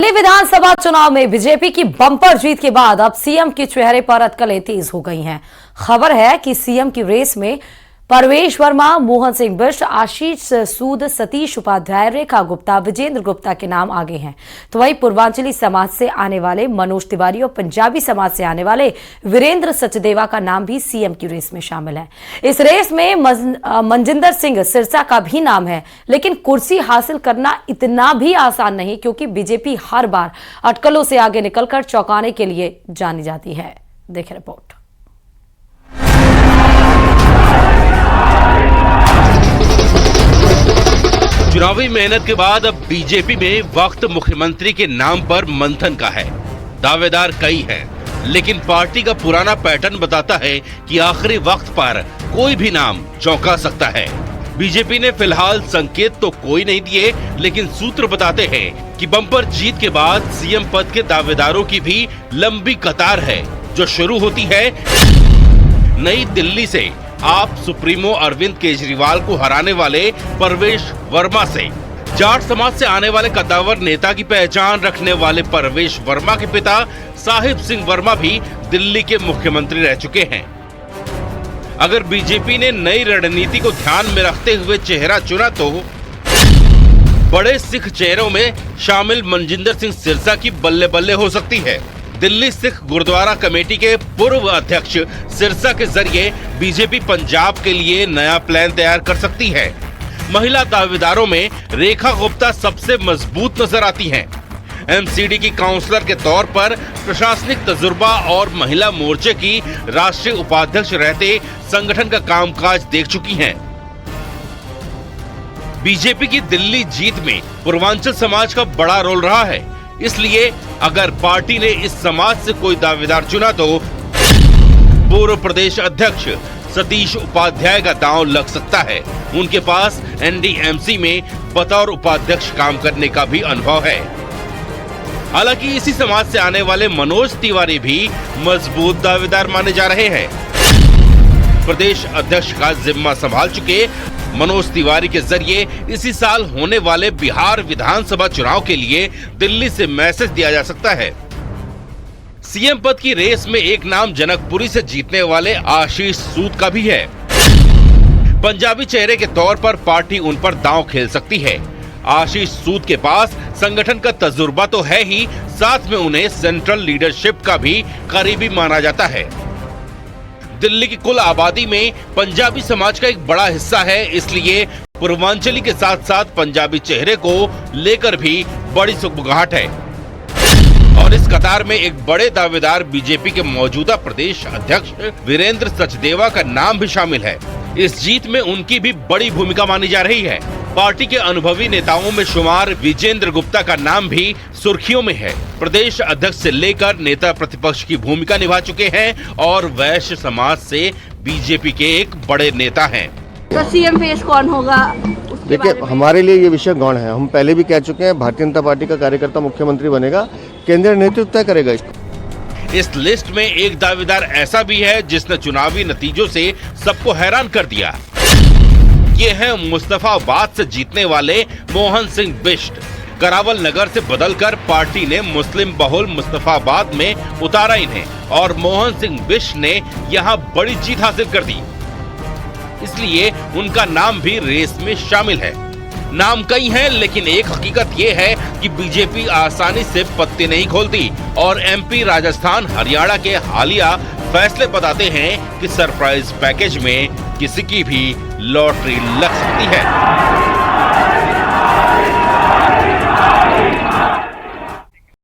दिल्ली विधानसभा चुनाव में बीजेपी की बम्पर जीत के बाद अब सीएम के चेहरे पर अटकलें तेज हो गई हैं। खबर है कि सीएम की रेस में परवेश वर्मा, मोहन सिंह बिष्ट, आशीष सूद, सतीश उपाध्याय, रेखा गुप्ता, विजेंद्र गुप्ता के नाम आगे हैं। तो वहीं पूर्वांचली समाज से आने वाले मनोज तिवारी और पंजाबी समाज से आने वाले वीरेंद्र सचदेवा का नाम भी सीएम की रेस में शामिल है। इस रेस में मनजिंदर सिंह सिरसा का भी नाम है, लेकिन कुर्सी हासिल करना इतना भी आसान नहीं, क्योंकि बीजेपी हर बार अटकलों से आगे निकलकर चौंकाने के लिए जानी जाती है। देखें रिपोर्ट। चुनावी मेहनत के बाद अब बीजेपी में वक्त मुख्यमंत्री के नाम पर मंथन का है। दावेदार कई हैं, लेकिन पार्टी का पुराना पैटर्न बताता है कि आखिरी वक्त पर कोई भी नाम चौंका सकता है। बीजेपी ने फिलहाल संकेत तो कोई नहीं दिए, लेकिन सूत्र बताते हैं कि बम्पर जीत के बाद सीएम पद के दावेदारों की भी लंबी कतार है, जो शुरू होती है नई दिल्ली से आप सुप्रीमो अरविंद केजरीवाल को हराने वाले परवेश वर्मा से। जाट समाज से आने वाले कद्दावर नेता की पहचान रखने वाले परवेश वर्मा के पिता साहिब सिंह वर्मा भी दिल्ली के मुख्यमंत्री रह चुके हैं। अगर बीजेपी ने नई रणनीति को ध्यान में रखते हुए चेहरा चुना तो बड़े सिख चेहरों में शामिल मनजिंदर सिंह सिरसा की बल्ले बल्ले हो सकती है। दिल्ली सिख गुरुद्वारा कमेटी के पूर्व अध्यक्ष सिरसा के जरिए बीजेपी पंजाब के लिए नया प्लान तैयार कर सकती है। महिला दावेदारों में रेखा गुप्ता सबसे मजबूत नजर आती हैं। एमसीडी की काउंसलर के तौर पर प्रशासनिक तजुर्बा और महिला मोर्चे की राष्ट्रीय उपाध्यक्ष रहते संगठन का कामकाज देख चुकी हैं। बीजेपी की दिल्ली जीत में पूर्वांचल समाज का बड़ा रोल रहा है, इसलिए अगर पार्टी ने इस समाज से कोई दावेदार चुना तो पूर्व प्रदेश अध्यक्ष सतीश उपाध्याय का दांव लग सकता है। उनके पास एनडीएमसी में बतौर उपाध्यक्ष काम करने का भी अनुभव है। हालांकि इसी समाज से आने वाले मनोज तिवारी भी मजबूत दावेदार माने जा रहे हैं। प्रदेश अध्यक्ष का जिम्मा संभाल चुके मनोज तिवारी के जरिए इसी साल होने वाले बिहार विधानसभा चुनाव के लिए दिल्ली से मैसेज दिया जा सकता है। सीएम पद की रेस में एक नाम जनकपुरी से जीतने वाले आशीष सूद का भी है। पंजाबी चेहरे के तौर पर पार्टी उन पर दांव खेल सकती है। आशीष सूद के पास संगठन का तजुर्बा तो है ही, साथ में उन्हें सेंट्रल लीडरशिप का भी करीबी माना जाता है। दिल्ली की कुल आबादी में पंजाबी समाज का एक बड़ा हिस्सा है, इसलिए पूर्वांचली के साथ साथ पंजाबी चेहरे को लेकर भी बड़ी सुगबुगाहट है। और इस कतार में एक बड़े दावेदार बीजेपी के मौजूदा प्रदेश अध्यक्ष वीरेंद्र सचदेवा का नाम भी शामिल है। इस जीत में उनकी भी बड़ी भूमिका मानी जा रही है। पार्टी के अनुभवी नेताओं में शुमार विजेंद्र गुप्ता का नाम भी सुर्खियों में है। प्रदेश अध्यक्ष से लेकर नेता प्रतिपक्ष की भूमिका निभा चुके हैं और वैश्य समाज से बीजेपी के एक बड़े नेता हैं। तो सीएम फेस कौन होगा? देखिए, हमारे लिए ये विषय गौण है। हम पहले भी कह चुके हैं, भारतीय जनता पार्टी का कार्यकर्ता मुख्यमंत्री बनेगा, केंद्रीय नेतृत्व तय करेगा इसको। इस लिस्ट में एक दावेदार ऐसा भी है जिसने चुनावी नतीजों से सबको हैरान कर दिया। ये है मुस्तफाबाद से जीतने वाले मोहन सिंह बिष्ट। करावल नगर से बदलकर पार्टी ने मुस्लिम बहुल मुस्तफाबाद में उतारा इन्हें, और मोहन सिंह बिष्ट ने यहाँ बड़ी जीत हासिल कर दी, इसलिए उनका नाम भी रेस में शामिल है। नाम कई हैं, लेकिन एक हकीकत ये है कि बीजेपी आसानी से पत्ते नहीं खोलती और एमपी, राजस्थान, हरियाणा के हालिया फैसले बताते हैं कि सरप्राइज पैकेज में किसी की भी लॉटरी लग सकती है।